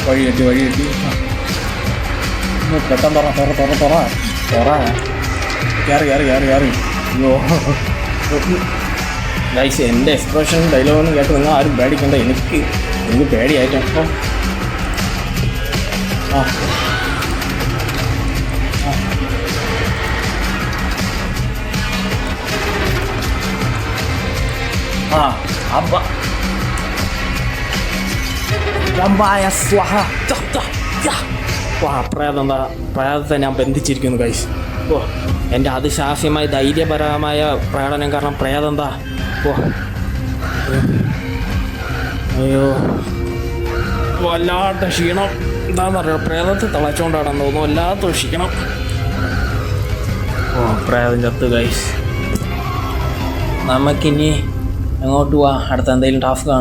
വഴി കെട്ടി പെട്ടെന്ന് തുറ കയറി അയ്യോ ഗൈസ്, എൻ്റെ എക്സ്പ്രഷനും ഡയലോഗൊന്നും കേട്ട് നിങ്ങൾ ആരും പേടിക്കണ്ട. എനിക്ക് പേടിയായിട്ട് അപ്പം പ്രേതത്തെ ഞാൻ ബന്ധിച്ചിരിക്കുന്നു ഗൈസ്. എൻ്റെ അതിശാസ്യമായ ധൈര്യപരമായ പ്രകടനം കാരണം പ്രേതം അയ്യോ വല്ലാത്ത ക്ഷീണം. എന്താണെന്ന് പറയുക, പ്രേതത്തെ തിളച്ചുകൊണ്ടാണെന്ന് തോന്നുന്നു. വല്ലാത്ത ക്ഷീണം. പ്രേതം ചത്ത് ഗൈസ്. നമുക്കിനി എങ്ങോട്ട് പോവാം? അടുത്ത എന്തെങ്കിലും ടാസ്ക്